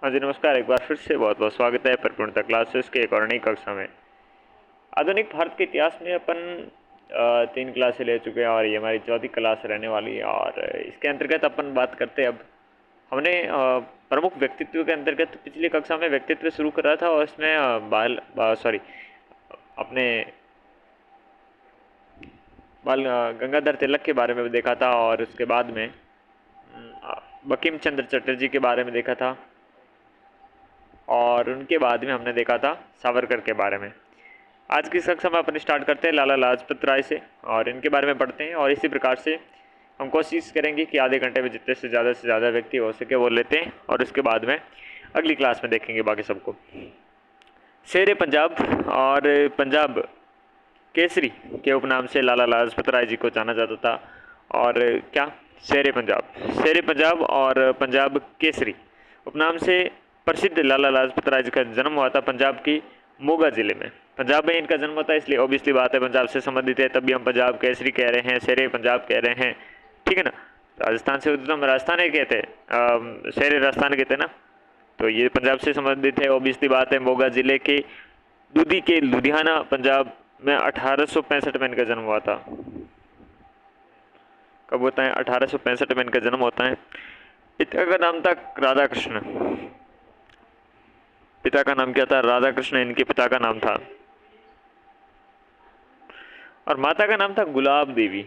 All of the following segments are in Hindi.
हाँ जी, नमस्कार। एक बार फिर से बहुत बहुत स्वागत है परिपूर्णता क्लासेस के एक और नई कक्षा में। आधुनिक भारत के इतिहास में अपन 3 क्लासें ले चुके हैं और ये हमारी चौथी क्लास रहने वाली है। और इसके अंतर्गत अपन बात करते हैं। अब हमने प्रमुख व्यक्तित्व के अंतर्गत पिछली कक्षा में व्यक्तित्व शुरू करा था और इसमें अपने बाल गंगाधर तिलक के बारे में देखा था और उसके बाद में बंकिम चंद्र चटर्जी के बारे में देखा था और उनके बाद में हमने देखा था सावरकर के बारे में। आज की कक्षा में अपन स्टार्ट करते हैं लाला लाजपत राय से और इनके बारे में पढ़ते हैं। और इसी प्रकार से हम कोशिश करेंगे कि आधे घंटे में जितने से ज़्यादा व्यक्ति हो सके वो लेते हैं और उसके बाद में अगली क्लास में देखेंगे बाकी सबको। शेर पंजाब और पंजाब केसरी के उपनाम से लाला लाजपत राय जी को जाना जाता था। और क्या, शेर पंजाब और पंजाब केसरी उपनाम से प्रसिद्ध लाला लाजपत राय जी का जन्म हुआ था पंजाब की मोगा जिले में। पंजाब में इनका जन्म होता है, इसलिए ऑब्वियसली बात है पंजाब से संबंधित है, तभी हम पंजाब केसरी कह रहे हैं, शेर पंजाब कह रहे हैं, ठीक है ना। राजस्थान से उद्गम राजस्थान ही कहते हैं, शेर राजस्थान कहते हैं ना, तो ये पंजाब से संबंधित है। ऑब्वियसली बात है मोगा जिले के दूधी के लुधियाना पंजाब में 1865 में इनका जन्म हुआ था। कब होता है? 1865 में इनका जन्म होता है। पिता का नाम था राधा कृष्ण। पिता का नाम क्या था? राधा कृष्ण इनके पिता का नाम था। और माता का नाम था गुलाब देवी।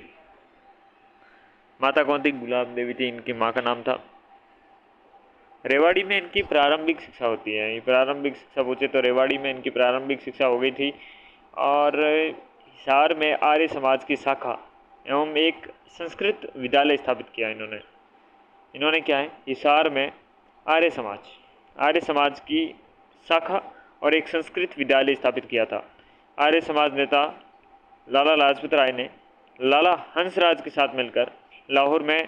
माता कौन थी? गुलाब देवी थी इनकी माँ का नाम था। रेवाड़ी में इनकी प्रारंभिक शिक्षा होती है। ये प्रारंभिक शिक्षा पूछे तो रेवाड़ी में इनकी प्रारंभिक शिक्षा हो गई थी। और हिसार में आर्य समाज की शाखा एवं एक संस्कृत विद्यालय स्थापित किया इन्होंने क्या है, हिसार में आर्य समाज की शाखा और एक संस्कृत विद्यालय स्थापित किया था। आर्य समाज नेता लाला लाजपत राय ने लाला हंसराज के साथ मिलकर लाहौर में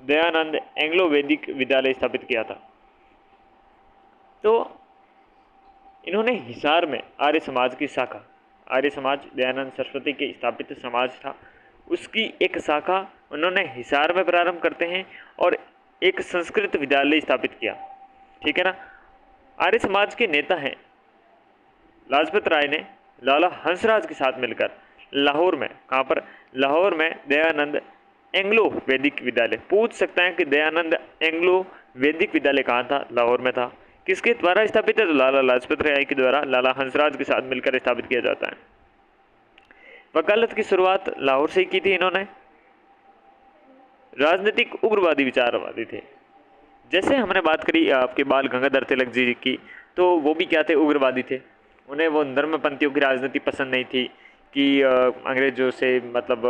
दयानंद एंग्लो वैदिक विद्यालय स्थापित किया था। तो इन्होंने हिसार में आर्य समाज की शाखा, आर्य समाज दयानंद सरस्वती के स्थापित समाज था, उसकी एक शाखा उन्होंने हिसार में प्रारंभ करते हैं और एक संस्कृत विद्यालय स्थापित किया, ठीक है ना। आर्य समाज के नेता हैं लाजपत राय ने लाला हंसराज के साथ मिलकर लाहौर में, कहाँ पर? लाहौर में दयानंद एंग्लो वैदिक विद्यालय। पूछ सकता है कि दयानंद एंग्लो वैदिक विद्यालय कहाँ था? लाहौर में था। किसके द्वारा स्थापित है? तो लाला लाजपत राय के द्वारा लाला हंसराज के साथ मिलकर स्थापित किया जाता है। वकालत की शुरुआत लाहौर से ही की थी इन्होंने। राजनीतिक उग्रवादी विचारवादी थे। जैसे हमने बात करी आपके बाल गंगाधर तिलक जी की, तो वो भी क्या थे? उग्रवादी थे। उन्हें वो धर्मपंथियों की राजनीति पसंद नहीं थी कि अंग्रेजों से मतलब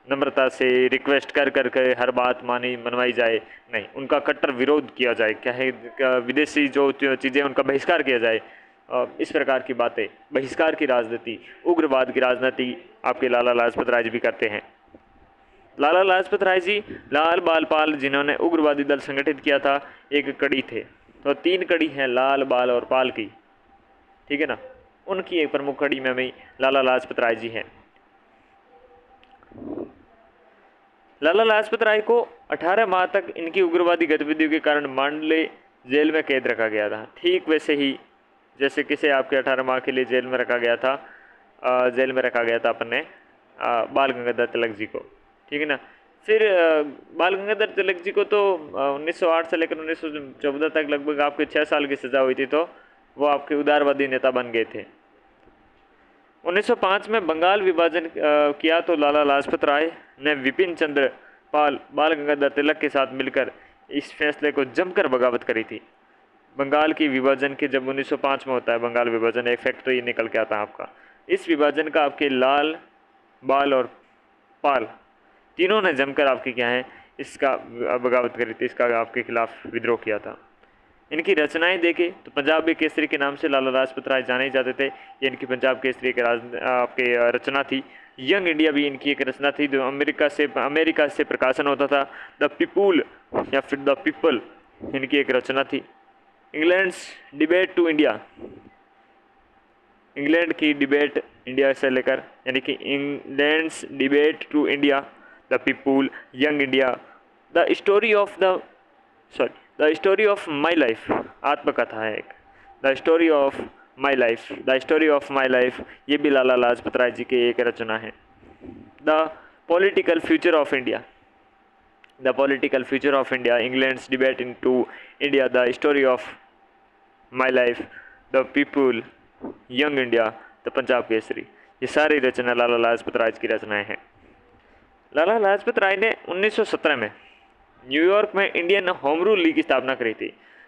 नम्रता से रिक्वेस्ट कर करके हर बात मनवाई जाए, नहीं, उनका कट्टर विरोध किया जाए, क्या है, विदेशी जो चीज़ें उनका बहिष्कार किया जाए। इस प्रकार की बातें, बहिष्कार की राजनीति, उग्रवाद की राजनीति आपके लाला लाजपत राय जी भी करते हैं। लाला लाजपत राय जी लाल बाल पाल, जिन्होंने उग्रवादी दल संगठित किया था, एक कड़ी थे। तो 3 कड़ी हैं लाल, बाल और पाल की, ठीक है ना। उनकी एक प्रमुख कड़ी में भी लाला लाजपत राय जी हैं। लाला लाजपत राय को 18 माह तक इनकी उग्रवादी गतिविधियों के कारण मांडले जेल में कैद रखा गया था। ठीक वैसे ही जैसे किसे आपके 18 माह के लिए जेल में रखा गया था, अपने बाल गंगाधर तिलक जी को, ठीक है ना। फिर बाल गंगाधर तिलक जी को तो 1908 से लेकर 1914 तक लगभग आपके 6 साल की सज़ा हुई थी, तो वो आपके उदारवादी नेता बन गए थे। 1905 में बंगाल विभाजन किया तो लाला लाजपत राय ने विपिन चंद्र पाल बाल गंगाधर तिलक के साथ मिलकर इस फैसले को जमकर बगावत करी थी। बंगाल की विभाजन के जब 1905 में होता है बंगाल विभाजन, एक फैक्ट तो ये निकल के आता है आपका। इस विभाजन का आपके लाल, बाल और पाल तीनों ने जमकर आपकी क्या है, इसका बगावत करी थी, इसका आपके खिलाफ विद्रोह किया था। इनकी रचनाएं देखें तो पंजाबी केसरी के नाम से लाला लाजपत राय जाने जाते थे। ये इनकी पंजाब केसरी के आपके रचना थी। यंग इंडिया भी इनकी एक रचना थी जो अमेरिका से प्रकाशन होता था। द पीपुल या फिर द पीपल इनकी एक रचना थी। England's debate to India, England की डिबेट इंडिया से लेकर, यानी कि England's debate to India, the people, young India, the story of the the story of my life आत्मकथा है एक। The story of my life, the story of my life, ये भी लाला लाजपत राय जी की एक रचना है। The political future of India, the political future of India, England's debate in to India, the story of my life, the people, young India, the Punjab Kesari, ये सारी रचना लाला लाजपत राय की रचनाएं हैं। लाला लाजपत राय ने 1917 में न्यूयॉर्क में इंडियन होम रूल लीग की स्थापना करी थी।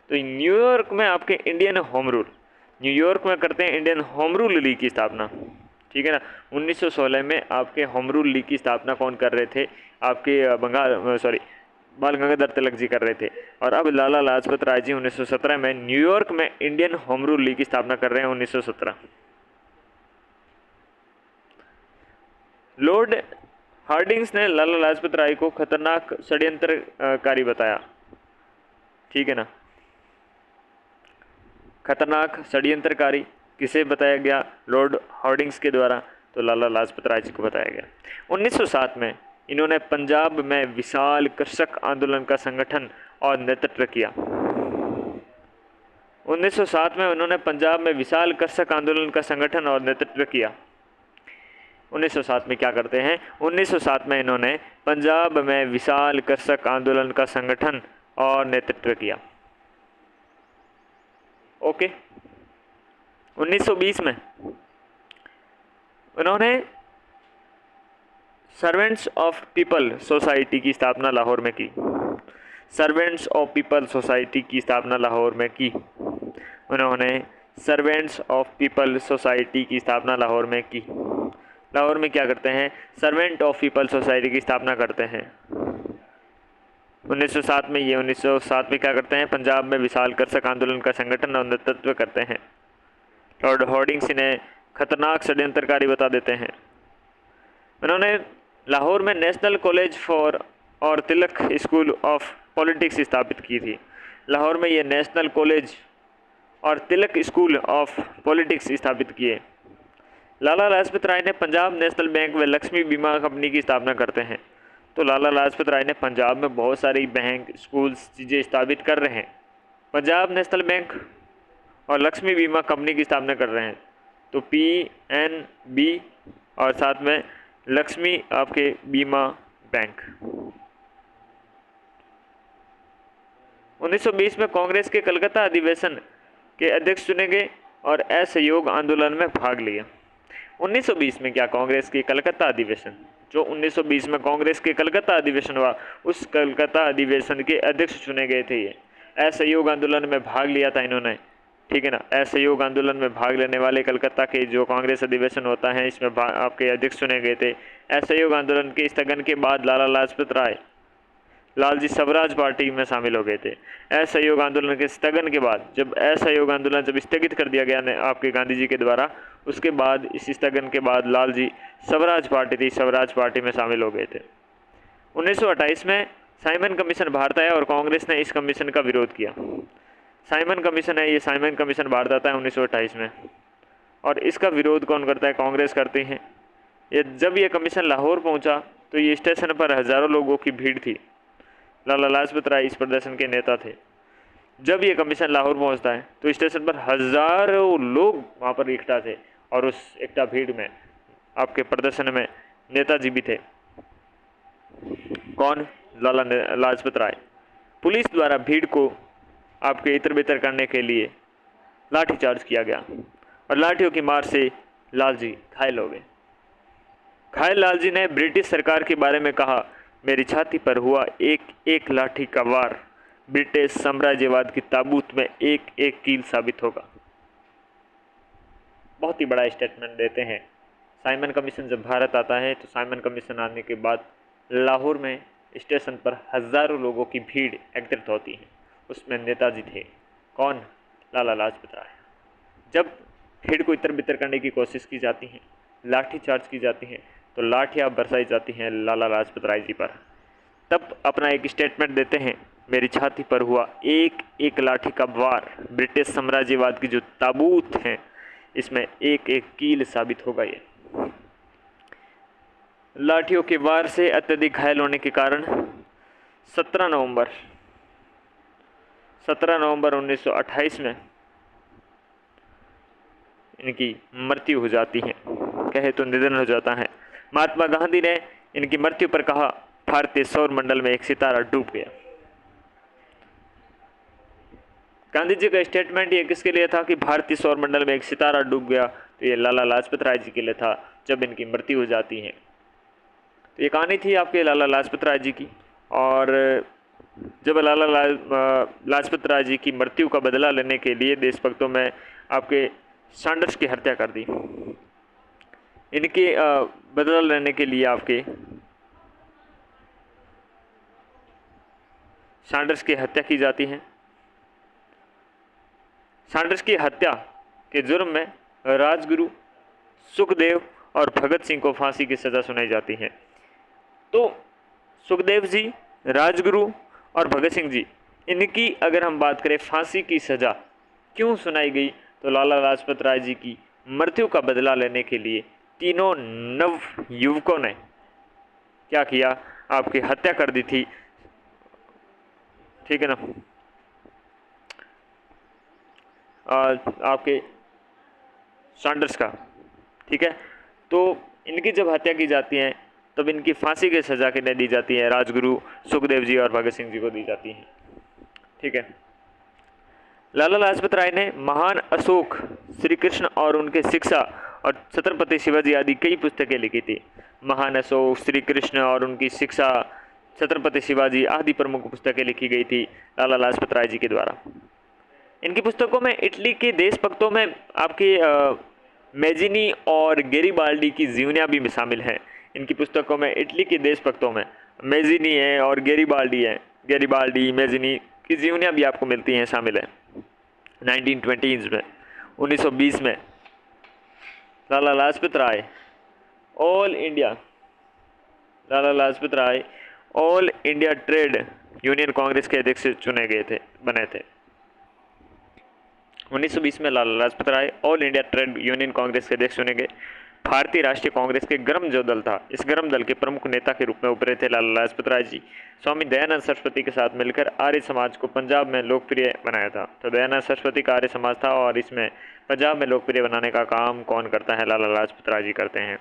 तो न्यूयॉर्क में आपके इंडियन होम रूल, न्यूयॉर्क में करते हैं इंडियन होम रूल लीग की स्थापना, ठीक है ना। 1916 में आपके होम रूल लीग की स्थापना कौन कर रहे थे, आपके बाल गंगाधर तिलक जी कर रहे थे। और अब लाला लाजपत राय जी 1917 में न्यूयॉर्क में इंडियन होम रूल लीग की स्थापना कर रहे हैं 1917। लॉर्ड हार्डिंग्स ने लाला लाजपत राय को खतरनाक षड्यंत्रकारी बताया, ठीक है ना। खतरनाक षड्यंत्रकारी किसे बताया गया, लॉर्ड हार्डिंग्स के द्वारा, तो लाला लाजपत राय जी को बताया गया। 1907 में इन्होंने पंजाब में विशाल कृषक आंदोलन का संगठन और नेतृत्व किया। 1907 में उन्होंने पंजाब में विशाल कृषक आंदोलन का संगठन और नेतृत्व किया। 1907 में क्या करते हैं, 1907 में इन्होंने पंजाब में विशाल कृषक आंदोलन का संगठन और नेतृत्व किया। ओके। 1920 में उन्होंने सर्वेंट्स ऑफ पीपल सोसाइटी की स्थापना लाहौर में की। सर्वेंट्स ऑफ पीपल सोसाइटी की स्थापना लाहौर में की। उन्होंने सर्वेंट्स ऑफ पीपल सोसाइटी की स्थापना लाहौर में की। लाहौर में क्या करते हैं, सर्वेंट ऑफ पीपल सोसाइटी की स्थापना करते हैं 1907 में। ये 1907 में क्या करते हैं, पंजाब में विशाल कृषक आंदोलन का संगठन और नेतृत्व करते हैं। लॉर्ड हार्डिंग्स इन्हें खतरनाक षड्यंत्रकारी बता देते हैं। उन्होंने लाहौर में नेशनल कॉलेज फॉर और तिलक स्कूल ऑफ पॉलिटिक्स स्थापित की थी। लाहौर में ये नेशनल कॉलेज और तिलक स्कूल ऑफ पॉलिटिक्स स्थापित किए। लाला लाजपत राय ने पंजाब नेशनल बैंक व लक्ष्मी बीमा कंपनी की स्थापना करते हैं। तो लाला लाजपत राय ने पंजाब में बहुत सारी बैंक, स्कूल्स, चीज़ें स्थापित कर रहे हैं। पंजाब नेशनल बैंक और लक्ष्मी बीमा कंपनी की स्थापना कर रहे हैं। तो PNB और साथ में लक्ष्मी आपके बीमा बैंक। 1920 में कांग्रेस के कलकत्ता अधिवेशन के अध्यक्ष चुने गए और असहयोग आंदोलन में भाग लिया। 1920 में क्या, कांग्रेस के कलकत्ता अधिवेशन, जो 1920 में कांग्रेस के कलकत्ता अधिवेशन हुआ, उस कलकत्ता अधिवेशन के अध्यक्ष चुने गए थे। ये असहयोग आंदोलन में भाग लिया था इन्होंने, ठीक है ना। असहयोग आंदोलन में भाग लेने वाले कलकत्ता के जो कांग्रेस अधिवेशन होता है, इसमें आपके अध्यक्ष चुने गए थे। असहयोग आंदोलन के स्थगन के बाद लाला लाजपत राय लालजी स्वराज पार्टी में शामिल हो गए थे। असहयोग आंदोलन के स्थगन के बाद, जब असहयोग आंदोलन जब स्थगित कर दिया गया आपके गांधी जी के द्वारा, उसके बाद इस स्थगन के बाद लालजी स्वराज पार्टी थी, स्वराज पार्टी में शामिल हो गए थे। 1928 में साइमन कमीशन भारत आया और कांग्रेस ने इस कमीशन का विरोध किया। साइमन कमीशन है, ये साइमन कमीशन भारत आता है 1928 में, और इसका विरोध कौन करता है, कांग्रेस करती है। जब ये कमीशन लाहौर पहुंचा तो ये स्टेशन पर हज़ारों लोगों की भीड़ थी। लाला लाजपत राय इस प्रदर्शन के नेता थे। जब ये कमीशन लाहौर पहुंचता है तो स्टेशन पर हज़ारों लोग वहाँ पर इकट्ठा थे, और उस इकट्ठा भीड़ में आपके प्रदर्शन में नेताजी भी थे। कौन, लाला लाजपत राय। पुलिस द्वारा भीड़ को आपके इतर बितर करने के लिए लाठीचार्ज किया गया, और लाठियों की मार से लालजी घायल हो गए। घायल लालजी ने ब्रिटिश सरकार के बारे में कहा, मेरी छाती पर हुआ एक एक लाठी का वार ब्रिटिश साम्राज्यवाद की ताबूत में एक एक कील साबित होगा। बहुत ही बड़ा स्टेटमेंट देते हैं। साइमन कमीशन जब भारत आता है, तो साइमन कमीशन आने के बाद लाहौर में स्टेशन पर हज़ारों लोगों की भीड़ एकत्रित होती है। उसमें नेताजी थे। कौन, लाला लाजपत राय। जब भीड़ को इतर बितर करने की कोशिश की जाती है, लाठी चार्ज की जाती है, तो लाठियाँ बरसाई जाती हैं लाला लाजपत राय जी पर। तब अपना एक स्टेटमेंट देते हैं, मेरी छाती पर हुआ एक एक लाठी का वार ब्रिटिश साम्राज्यवाद की जो ताबूत हैं, इसमें एक एक कील साबित होगा। ये लाठियों के वार से अत्यधिक घायल होने के कारण 17 नवंबर 17 नवंबर 1928 में इनकी मृत्यु हो जाती है, कहे तो निधन हो जाता है। महात्मा गांधी ने इनकी मृत्यु पर कहा, भारतीय सौर मंडल में एक सितारा डूब गया। गांधी जी का स्टेटमेंट ये किसके लिए था कि भारतीय सौर मंडल में एक सितारा डूब गया, तो ये लाला लाजपत राय जी के लिए था जब इनकी मृत्यु हो जाती है। तो ये कहानी थी आपके लाला लाजपत राय जी की। और जब लाला लाजपत राय जी की मृत्यु का बदला लेने के लिए देशभक्तों में आपके सैंडर्स की हत्या कर दी। इनके बदला लेने के लिए आपके सैंडर्स की हत्या की जाती है। सैंडर्स की हत्या के जुर्म में राजगुरु, सुखदेव और भगत सिंह को फांसी की सज़ा सुनाई जाती है। तो सुखदेव जी, राजगुरु और भगत सिंह जी, इनकी अगर हम बात करें फांसी की सज़ा क्यों सुनाई गई, तो लाला लाजपत राय जी की मृत्यु का बदला लेने के लिए तीनों नव युवकों ने क्या किया, आपकी हत्या कर दी थी, ठीक है ना, आपके सैंडर्स का, ठीक है। तो इनकी जब हत्या की जाती है तब इनकी फांसी की सज़ा किन्हें दी जाती है, राजगुरु, सुखदेव जी और भगत सिंह जी को दी जाती है, ठीक है। लाला लाजपत राय ने महान अशोक, श्री कृष्ण और उनके शिक्षा और छत्रपति शिवाजी आदि कई पुस्तकें लिखी थी। महान अशोक, श्री कृष्ण और उनकी शिक्षा, छत्रपति शिवाजी आदि प्रमुख पुस्तकें लिखी गई थी लाला लाजपत राय जी के द्वारा। इनकी पुस्तकों में इटली के देशभक्तों में आपके मैजिनी और गेरिबाल्डी की जीवनियाँ भी शामिल हैं। इनकी पुस्तकों में इटली के देशभक्तों में मैजिनी है और गेरिबाल्डी है, गेरिबाल्डी, मैजिनी की जीवनियाँ भी आपको मिलती हैं, शामिल है। 1920s में, 1920 में Lala Lajpat Rai all India trade union congress के अध्यक्ष चुने गए थे, बने थे। 1920 में Lala Lajpat Rai all India trade union congress के अध्यक्ष चुने गए। भारतीय राष्ट्रीय कांग्रेस के गर्म जो दल था, इस गर्म दल के प्रमुख नेता के रूप में उभरे थे लाला लाजपत राय जी। स्वामी दयानंद सरस्वती के साथ मिलकर आर्य समाज को पंजाब में लोकप्रिय बनाया था। तो दयानंद सरस्वती का आर्य समाज था और इसमें पंजाब में लोकप्रिय बनाने का काम कौन करता है, लाला लाजपत राय जी करते हैं।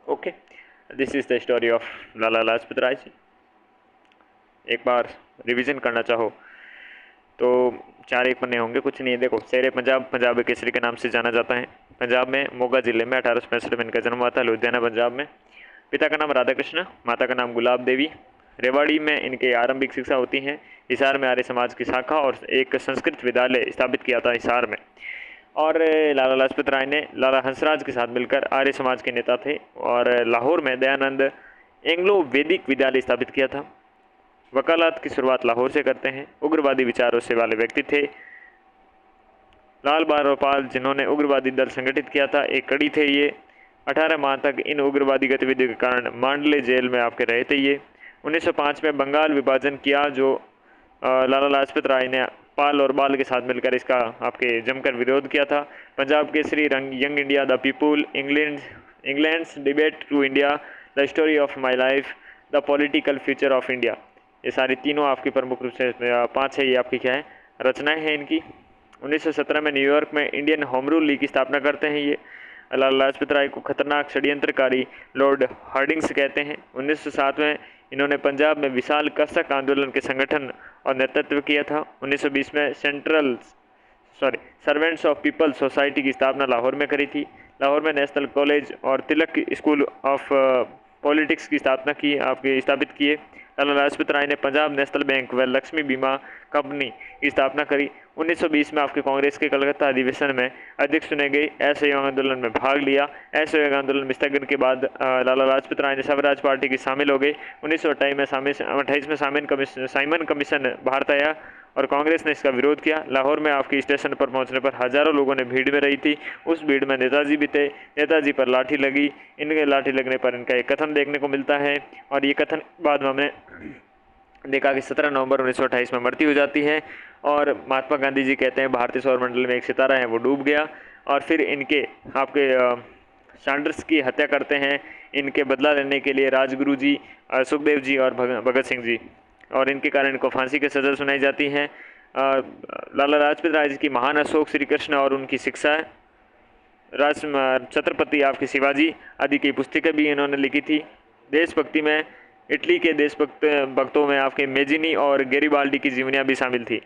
Okay, this is the story of Lala Lajpat Rai ji. एक बार रिवीजन करना चाहो तो 4 एक पन्ने होंगे, कुछ नहीं है। देखो, शेर पंजाब, पंजाब केसरी के नाम से जाना जाता है। पंजाब में मोगा जिले में 1865 में इनका जन्म हुआ था, लुधियाना पंजाब में। पिता का नाम राधा कृष्ण, माता का नाम गुलाब देवी। रेवाड़ी में इनके आरंभिक शिक्षा होती है। हिसार में आर्य समाज की शाखा और एक संस्कृत विद्यालय स्थापित किया था हिसार में। और लाला लाजपत राय ने लाला हंसराज के साथ मिलकर आर्य समाज के नेता थे। और लाहौर में दयानंद एंग्लो वैदिक विद्यालय स्थापित किया था। वकालत की शुरुआत लाहौर से करते हैं। उग्रवादी विचारों से वाले व्यक्ति थे। लाल बारोपाल, जिन्होंने उग्रवादी दल संगठित किया था, एक कड़ी थे ये। 18 माह तक इन उग्रवादी गतिविधियों के कारण मांडले जेल में आपके रहे थे ये। 1905 में बंगाल विभाजन किया, जो लाला लाजपत राय ने पाल और बाल के साथ मिलकर इसका आपके जमकर विरोध किया था। Punjab Kesari, young India, the people, England's debate to India, the story of my life, the political future of India, ये सारी तीनों आपकी प्रमुख रूप से 5 है ये आपकी क्या है, रचनाएं हैं इनकी। 1917 में न्यूयॉर्क में इंडियन होम रूल लीग की स्थापना करते हैं ये। लाला लाजपत राय को खतरनाक षड्यंत्रकारी लॉर्ड हार्डिंग्स कहते हैं। 1907 में इन्होंने पंजाब में विशाल कर्षक आंदोलन के संगठन और नेतृत्व किया था। 1920 में सर्वेंट्स ऑफ पीपल सोसाइटी की स्थापना लाहौर में करी थी। लाहौर में नेशनल कॉलेज और तिलक स्कूल ऑफ पॉलिटिक्स की स्थापित किए। लाला लाजपत राय ने पंजाब नेशनल बैंक व लक्ष्मी बीमा कंपनी की स्थापना करी। 1920 में आपके कांग्रेस के कलकत्ता अधिवेशन में अध्यक्ष चुने गए। असहयोग आंदोलन में भाग लिया। असहयोग आंदोलन में स्थगन के बाद लाला लाजपत राय ने स्वराज पार्टी की शामिल हो गए। 1928 में साइमन कमीशन भारत आया और कांग्रेस ने इसका विरोध किया। लाहौर में आपकी स्टेशन पर पहुंचने पर हजारों लोगों ने भीड़ में रही थी। उस भीड़ में नेताजी भी थे। नेताजी पर लाठी लगी। इनके लाठी लगने पर इनका एक कथन देखने को मिलता है और ये कथन बाद में हमने देखा कि 17 नवंबर 1928 में मृत्यु हो जाती है। और महात्मा गांधी जी कहते हैं भारतीय सौर मंडल में एक सितारा है वो डूब गया। और फिर इनके आपके सैंडर्स की हत्या करते हैं इनके बदला लेने के लिए राजगुरु जी, सुखदेव जी और भगत सिंह जी, और इनके कारण इनको फांसी की सज़ा सुनाई जाती है। लाला लाजपत राय जी की महान अशोक श्री कृष्ण और उनकी शिक्षा, राज छत्रपति आपके शिवाजी आदि की पुस्तकें भी इन्होंने लिखी थी। देशभक्ति में इटली के भक्तों में आपके मेजिनी और गैरिबाल्डी की जीवनियाँ भी शामिल थी।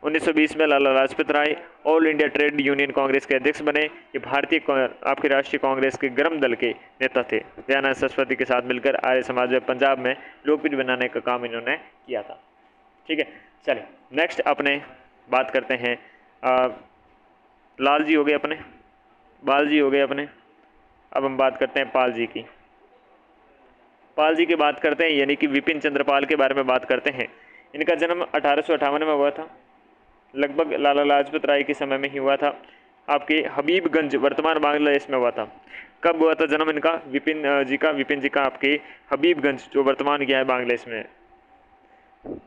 1920 में Lala Lajpat Rai all India trade union congress के अध्यक्ष बने। ये भारतीय आपके राष्ट्रीय कांग्रेस के गर्म दल के नेता थे। दयानंद सरस्वती के साथ मिलकर आर्य समाज में पंजाब में लोकप्रिय बनाने का काम इन्होंने किया था। ठीक है, चलिए नेक्स्ट अपने बात करते हैं। लाल जी हो गए अपने, बाल जी हो गए अपने। अब हम बात करते हैं पाल जी की। पाल जी की बात करते हैं, यानी कि विपिन चंद्र पाल के बारे में बात करते हैं। इनका जन्म 1858 में हुआ था, लगभग लाला लाजपत राय के समय में ही हुआ था। आपके हबीबगंज वर्तमान बांग्लादेश में हुआ था। कब हुआ था जन्म इनका? विपिन जी का आपके हबीबगंज जो वर्तमान क्या है बांग्लादेश में।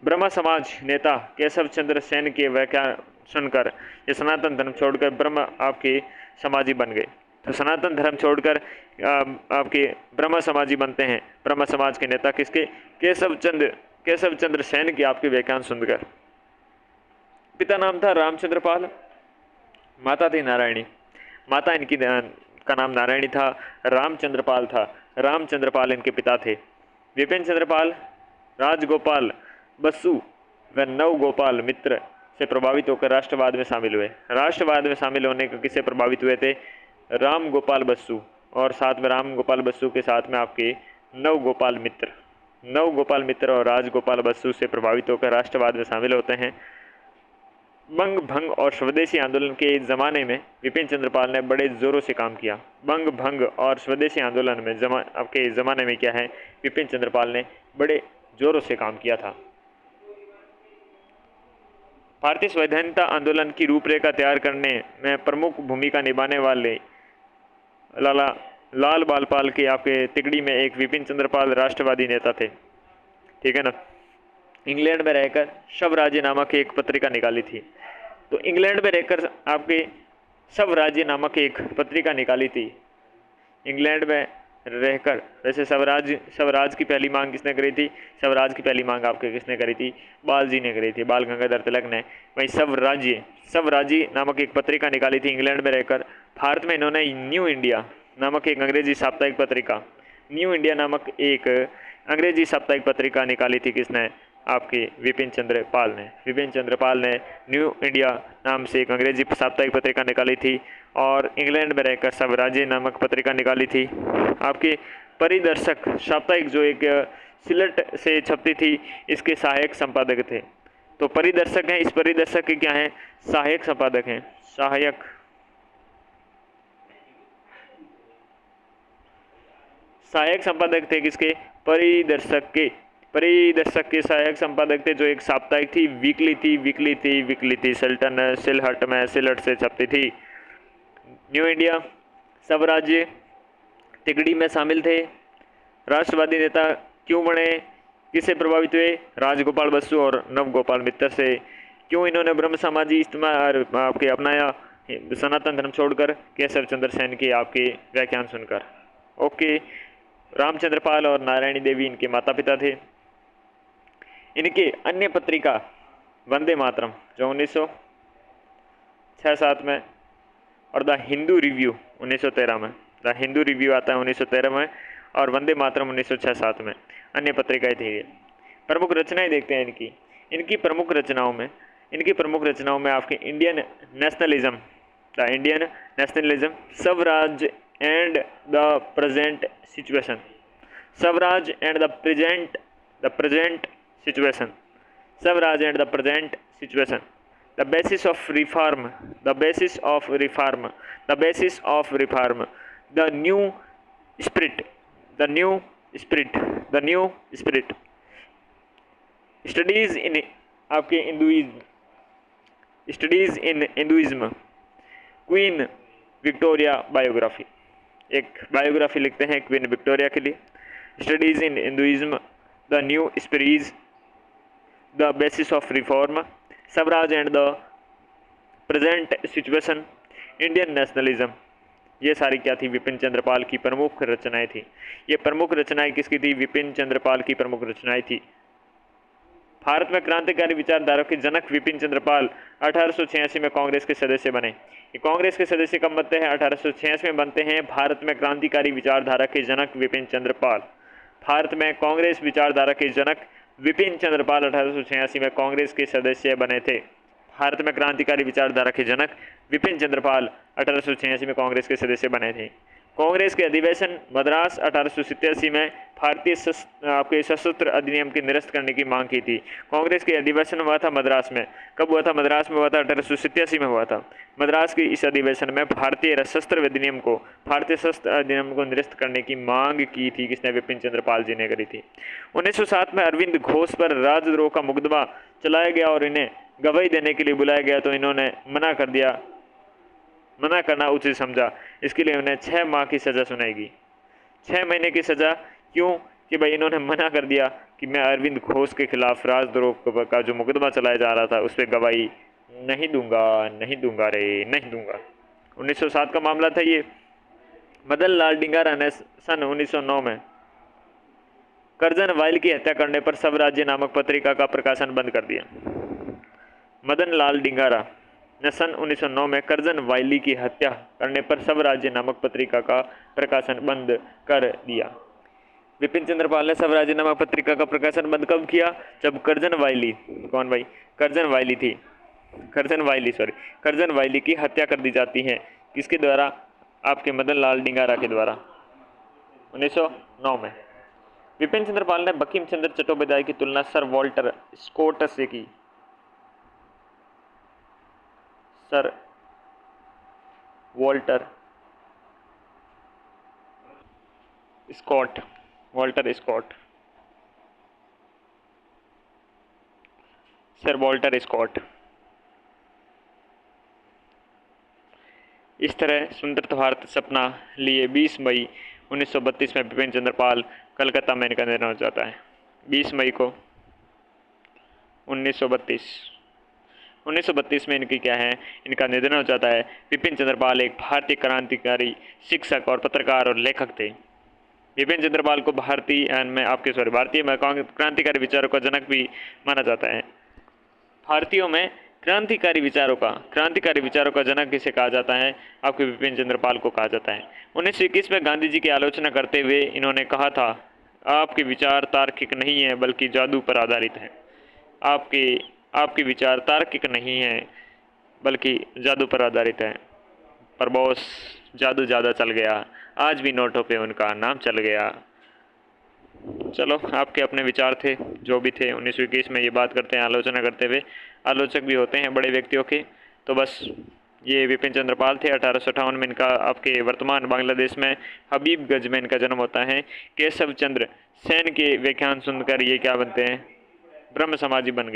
ब्रह्म समाज नेता केशव चंद्र सेन के व्याख्यान सुनकर ये सनातन धर्म छोड़कर ब्रह्म आपके समाजी बन गए। तो सनातन धर्म छोड़कर आपके ब्रह्म समाजी बनते हैं। ब्रह्म समाज के नेता किसके? केशव चंद्र सेन के आपके व्याख्यान सुनकर। पिता नाम था रामचंद्र पाल, माता थी नारायणी। माता इनकी का नाम नारायणी था, रामचंद्र पाल था। रामचंद्र पाल इनके पिता थे। विपिन चंद्र पाल राजगोपाल बसु व नव गोपाल मित्र से प्रभावित होकर राष्ट्रवाद में शामिल हुए। राष्ट्रवाद में शामिल होने के किससे प्रभावित हुए थे? राम गोपाल बसु, और साथ में राम गोपाल बसु के साथ में आपके नव गोपाल मित्र और राजगोपाल बसु से प्रभावित होकर राष्ट्रवाद में शामिल होते हैं। बंग भंग और स्वदेशी आंदोलन के ज़माने में विपिन चंद्र पाल ने बड़े ज़ोरों से काम किया। बंग भंग और स्वदेशी आंदोलन में आपके ज़माने में क्या है, विपिन चंद्र पाल ने बड़े ज़ोरों से काम किया था। भारतीय स्वाधीनता आंदोलन की रूपरेखा तैयार करने में प्रमुख भूमिका निभाने वाले लाल बाल पाल के आपके तिगड़ी में एक विपिन चंद्र पाल राष्ट्रवादी नेता थे। ठीक है ना। इंग्लैंड में रहकर स्वराज्य नामक एक पत्रिका निकाली थी। तो इंग्लैंड में रहकर आपके स्वराज्य नामक एक पत्रिका निकाली थी। इंग्लैंड में रहकर, वैसे स्वराज की पहली मांग किसने करी थी? स्वराज की पहली मांग आपके किसने करी थी? बाल जी ने करी थी, बाल गंगाधर तिलक ने। वही स्वराज्य नामक एक पत्रिका निकाली थी इंग्लैंड में रहकर। भारत में इन्होंने न्यू इंडिया नामक एक अंग्रेजी साप्ताहिक पत्रिका, न्यू इंडिया नामक एक अंग्रेजी साप्ताहिक पत्रिका निकाली थी। किसने? आपके विपिन चंद्र पाल ने न्यू इंडिया नाम से एक अंग्रेजी साप्ताहिक पत्रिका निकाली थी, और इंग्लैंड में रहकर स्वराज्य नामक पत्रिका निकाली थी। आपके परिदर्शक साप्ताहिक जो एक सिलट से छपती थी, इसके सहायक संपादक थे। तो परिदर्शक हैं, इस परिदर्शक के क्या हैं? सहायक संपादक हैं। सहायक संपादक थे किसके? परिदर्शक के सहायक संपादक थे, जो एक साप्ताहिक थी, वीकली थी सिलहट से छपती थी। न्यू इंडिया, स्वराज्य, तिगड़ी में शामिल थे। राष्ट्रवादी नेता क्यों बने? किससे प्रभावित हुए? राजगोपाल बसु और नवगोपाल मित्र से। क्यों इन्होंने ब्रह्म समाजी इस्तेमाल आपके अपनाया? सनातन धर्म छोड़कर केशव चंद्र सेन के आपके व्याख्यान सुनकर। ओके, रामचंद्र पाल और नारायणी देवी इनके माता पिता थे। इनके अन्य पत्रिका वंदे मातरम जो 1906-07 में, और द हिंदू रिव्यू 1913 में, द हिंदू रिव्यू आता है 1913 में, और वंदे मातरम 1906-07 में अन्य पत्रिकाएं थी। प्रमुख रचनाएं देखते हैं इनकी प्रमुख रचनाओं में आपके Indian nationalism, Swaraj and the present situation, Swaraj and the present situation, the basis of reform, the new spirit, studies in आपके हिंदुइज्म, क्वीन विक्टोरिया बायोग्राफी, एक बायोग्राफी लिखते हैं क्वीन विक्टोरिया के लिए। Studies in Hinduism, the new spirit, the basis of reform, Swaraj and the present situation, Indian nationalism, ये सारी क्या थी, विपिन चंद्र पाल की प्रमुख रचनाएं थी। ये प्रमुख रचनाएं किसकी थी, विपिन चंद्र पाल की प्रमुख रचनाएं थी। भारत में क्रांतिकारी विचारधारा के जनक विपिन चंद्र पाल 1886 में कांग्रेस के सदस्य बने। ये कांग्रेस के सदस्य कब बनते हैं, 1886 में बनते हैं। भारत में क्रांतिकारी विचारधारा के जनक विपिन चंद्र पाल, भारत में कांग्रेस विचारधारा के जनक विपिन चंद्र पाल 1886 में कांग्रेस के सदस्य बने थे। भारत में क्रांतिकारी विचारधारा के जनक विपिन चंद्र पाल 1886 में कांग्रेस के सदस्य बने थे। कांग्रेस के अधिवेशन मद्रास 1887 में भारतीय आपके सशस्त्र अधिनियम के निरस्त करने की मांग की थी। कांग्रेस के अधिवेशन हुआ था मद्रास में, कब हुआ था, मद्रास में हुआ था, 1887 में हुआ था। मद्रास के इस अधिवेशन में भारतीय सशस्त्र अधिनियम को निरस्त करने की मांग की थी। किसने, विपिन चंद्र पाल जी ने करी थी। 1907 में अरविंद घोष पर राजद्रोह का मुकदमा चलाया गया और इन्हें गवाही देने के लिए बुलाया गया, तो इन्होंने मना कर दिया, मना करना उचित समझा। इसके लिए उन्हें 6 माह की सज़ा सुनाएगी। 6 महीने की सज़ा, क्यों कि भाई इन्होंने मना कर दिया कि मैं अरविंद घोष के खिलाफ राजद्रोह का जो मुकदमा चलाया जा रहा था उस पर गवाही नहीं दूंगा रे, नहीं दूंगा। 1907 का मामला था ये। मदन लाल डिंगारा ने सन 1909 में करजन वाइल की हत्या करने पर स्वराज्य नामक पत्रिका का प्रकाशन बंद कर दिया। मदन लाल डिंगारा ने सन 1909 में करजन वाइली की हत्या करने पर स्वराज्य नामक पत्रिका का प्रकाशन बंद कर दिया। विपिन चंद्र पाल ने स्वराज्य नामक पत्रिका का प्रकाशन बंद कब किया, जब करजन वाइली, कौन भाई, करजन वाइली की हत्या कर दी जाती है। किसके द्वारा, आपके मदन लाल डिंगारा के द्वारा, 1909 में। विपिन चंद्र पाल ने बंकिम चंद्र चट्टोपाध्याय की तुलना सर वॉल्टर स्कॉट से की। Sir Walter Scott, sir Walter Scott. इस तरह स्वतंत्र भारत सपना लिए 20 मई 1932 में विपिन चंद्र पाल कलकत्ता में इनका निधन हो जाता है। 20 मई को 1932 में इनकी क्या है, इनका निधन हो जाता है। विपिन चंद्र पाल एक भारतीय क्रांतिकारी शिक्षक और पत्रकार और लेखक थे। विपिन चंद्र पाल को भारतीय में क्रांतिकारी विचारों का जनक भी माना जाता है। भारतीयों में क्रांतिकारी विचारों का जनक किसे कहा जाता है, आपके विपिन चंद्र पाल को कहा जाता है। 1921 में गांधी जी की आलोचना करते हुए इन्होंने कहा था, आपके विचार तार्किक नहीं है बल्कि जादू पर आधारित हैं। आपके विचार तार्किक नहीं है बल्कि जादू पर आधारित है। पर बॉस, जादू ज़्यादा चल गया, आज भी नोटों पे उनका नाम चल गया। चलो, आपके अपने विचार थे, जो भी थे। 1921 में ये बात करते हैं आलोचना करते हुए। आलोचक भी होते हैं बड़े व्यक्तियों के, तो बस ये विपिन चंद्र पाल थे। 1858 में इनका आपके वर्तमान बांग्लादेश में हबीबगंज में इनका जन्म होता है। केशव चंद्र सेन के व्याख्यान सुनकर ये क्या बनते हैं, ब्रह्म समाजी बन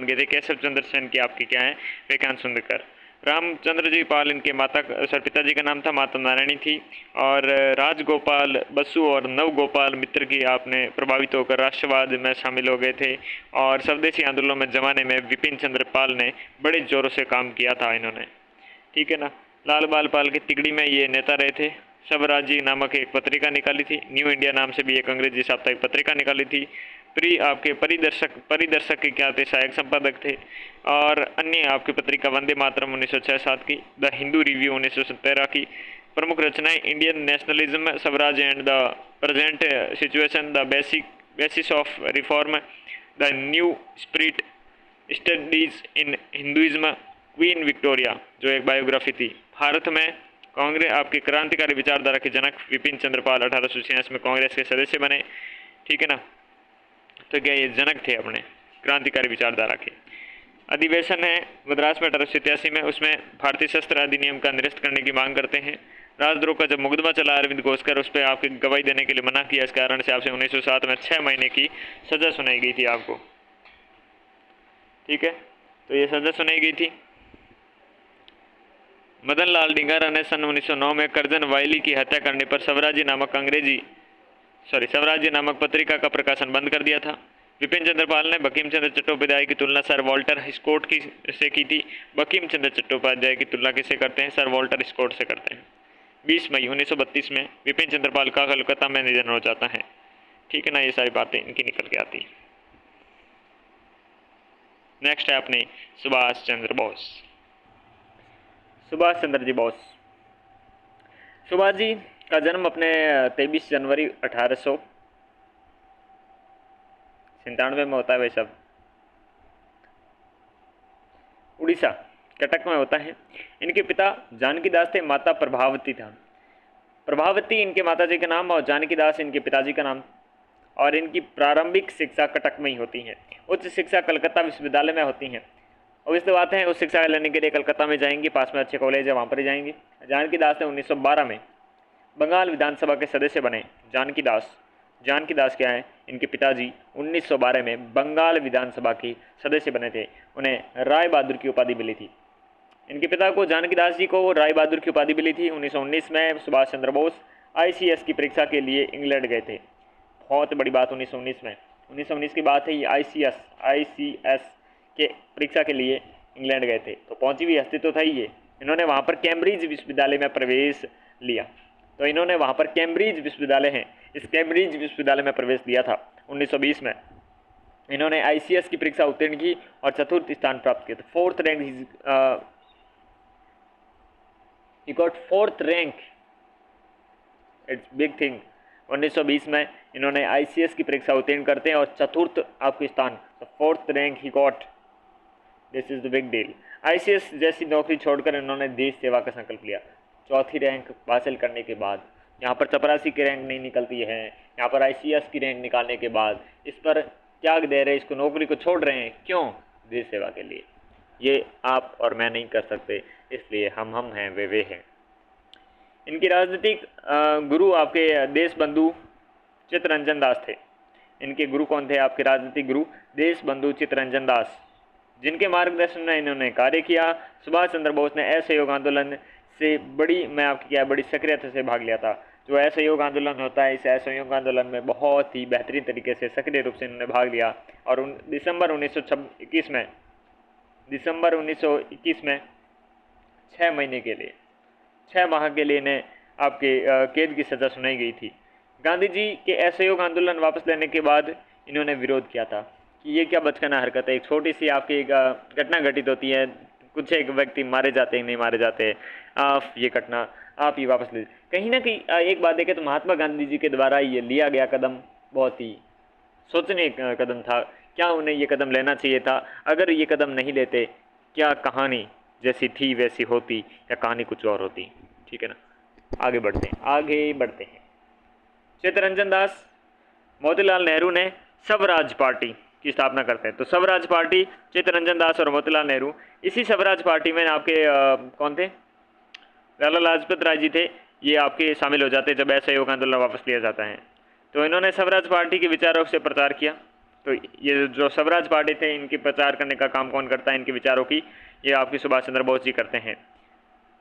गए थे। केशव चंद्र सेन की आपकी क्या है, व्याख्यान सुनकर। रामचंद्र जी पाल इनके पिताजी का नाम था, माता नारायणी थी। और राजगोपाल बसु और नवगोपाल मित्र की आपने प्रभावित होकर राष्ट्रवाद में शामिल हो गए थे। और स्वदेशी आंदोलन में जमाने में विपिन चंद्र पाल ने बड़े जोरों से काम किया था इन्होंने, ठीक है ना। लाल बाल पाल की तिगड़ी में ये नेता रहे थे। स्वराज्य नामक एक पत्रिका निकाली थी। न्यू इंडिया नाम से भी एक अंग्रेजी साप्ताहिक पत्रिका निकाली थी। आपके परिदर्शक के क्या थे, सहायक संपादक थे। और अन्य आपकी पत्रिका वंदे मातरम 1906-7 की, द हिंदू रिव्यू 1917 की। प्रमुख रचनाएं Indian nationalism, Swaraj and the present situation, the basis of reform, the new spirit, studies in Hinduism, queen Victoria, जो एक बायोग्राफी थी। भारत में कांग्रेस आपके क्रांतिकारी विचारधारा के जनक विपिन चंद्र पाल 1886 में कांग्रेस के सदस्य बने, ठीक है ना। तो क्या ये जनक थे अपने क्रांतिकारी विचारधारा के। अधिवेशन है मद्रास में 1887 में, उसमें भारतीय शस्त्र अधिनियम का निरस्त करने की मांग करते हैं। राजद्रोह का जब मुकदमा चला अरविंद घोष कर, उस पर आपकी गवाही देने के लिए मना किया। इस कारण से आपसे 1907 में 6 महीने की सजा सुनाई गई थी आपको, ठीक है। तो ये सजा सुनाई गई थी। मदन लाल डिंगारा ने सन 1909 में करजन वाइली की हत्या करने पर स्वराज्य नामक पत्रिका का प्रकाशन बंद कर दिया था। विपिन चंद्र पाल ने बंकिम चंद्र चट्टोपाध्याय की तुलना सर वॉल्टर स्कॉट की से की थी। बंकिम चंद्र चट्टोपाध्याय की तुलना किससे करते हैं? सर वॉल्टर स्कॉट से करते हैं। 20 मई 1932 में विपिन चंद्र पाल का कोलकाता में निधन हो जाता है। ठीक है ना, ये सारी बातें इनकी निकल के आती। नेक्स्ट है अपने सुभाष चंद्र बोस। सुभाष चंद्र जी बोस। सुभाष जी का जन्म अपने 23 जनवरी 1897 में होता है। वे सब उड़ीसा कटक में होता है। इनके पिता जानकी दास थे, माता प्रभावती था। प्रभावती इनके माताजी का नाम और जानकी दास इनके पिताजी का नाम। और इनकी प्रारंभिक शिक्षा कटक में ही होती है। उच्च शिक्षा कलकत्ता विश्वविद्यालय में होती है। और इससे बात है उस शिक्षा लेने के लिए कलकत्ता में जाएंगी, पास में अच्छे कॉलेज है वहाँ पर ही जाएंगी। जानकी दास ने 1912 में बंगाल विधानसभा के सदस्य बने। जानकी दास क्या है? इनके पिताजी 1912 में बंगाल विधानसभा के सदस्य बने थे। उन्हें राय बहादुर की उपाधि मिली थी। इनके पिता को जानकी दास जी को राय बहादुर की उपाधि मिली थी। 1919 में सुभाष चंद्र बोस ICS की परीक्षा के लिए इंग्लैंड गए थे। बहुत बड़ी बात 1919 की बात है। ये ICS के परीक्षा के लिए इंग्लैंड गए थे, तो पहुंची हुई हस्ती तो था ही ये। इन्होंने वहाँ पर कैम्ब्रिज विश्वविद्यालय में प्रवेश लिया। तो इन्होंने वहाँ पर कैम्ब्रिज विश्वविद्यालय है, इस कैम्ब्रिज विश्वविद्यालय में प्रवेश लिया था 1920 में। इन्होंने ICS की परीक्षा उत्तीर्ण की और चतुर्थ स्थान प्राप्त किया था। Fourth rank, he got fourth rank, it's big thing. 1920 में इन्होंने ICS की परीक्षा उत्तीर्ण करते हैं और चतुर्थ आपके स्थान, fourth rank he got, this is the big deal. ICS जैसी नौकरी छोड़कर इन्होंने देश सेवा का संकल्प लिया। चौथी रैंक हासिल करने के बाद, यहाँ पर चपरासी की रैंक नहीं निकलती है, यहाँ पर ICS की रैंक निकालने के बाद इस पर त्याग दे रहे, इसको नौकरी को छोड़ रहे हैं। क्यों? देश सेवा के लिए। ये आप और मैं नहीं कर सकते, इसलिए हम हैं, वे हैं। इनकी राजनीतिक गुरु आपके देश बंधु चित्तरंजन दास थे। इनके गुरु कौन थे? आपके राजनीतिक गुरु देश बंधु चित्तरंजन दास, जिनके मार्गदर्शन में इन्होंने कार्य किया। सुभाष चंद्र बोस ने असहयोग आंदोलन से बड़ी सक्रियता से भाग लिया था। जो असहयोग आंदोलन होता है, इस असहयोग आंदोलन में बहुत ही बेहतरीन तरीके से सक्रिय रूप से इन्होंने भाग लिया। और दिसंबर 1921 में 6 महीने के लिए, 6 माह के लिए इन्हें आपके कैद की सज़ा सुनाई गई थी। गांधी जी के असहयोग आंदोलन वापस लेने के बाद इन्होंने विरोध किया था कि ये क्या बचकाना हरकत है। एक छोटी सी आपकी घटना घटित होती है, कुछ एक व्यक्ति मारे जाते हैं, नहीं मारे जाते, आप ये घटना आप ये वापस ले। कहीं ना कहीं एक बात देखें तो महात्मा गांधी जी के द्वारा ये लिया गया कदम बहुत ही सोचने का कदम था। क्या उन्हें ये कदम लेना चाहिए था? अगर ये कदम नहीं लेते, क्या कहानी जैसी थी वैसी होती या कहानी कुछ और होती? ठीक है ना, आगे बढ़ते हैं। चित्तरंजन दास, मोतीलाल नेहरू ने स्वराज पार्टी की स्थापना करते हैं। तो स्वराज पार्टी, चित्तरंजन दास और मोतीलाल नेहरू, इसी स्वराज पार्टी में आपके कौन थे? लाला लाजपत राय जी थे। ये आपके शामिल हो जाते जब असहयोग आंदोलन वापस लिया जाता है। तो इन्होंने स्वराज पार्टी के विचारों से प्रचार किया। तो ये जो स्वराज पार्टी थे, इनके प्रचार करने का काम कौन करता है? इनके विचारों की ये आपके सुभाष चंद्र बोस जी करते हैं।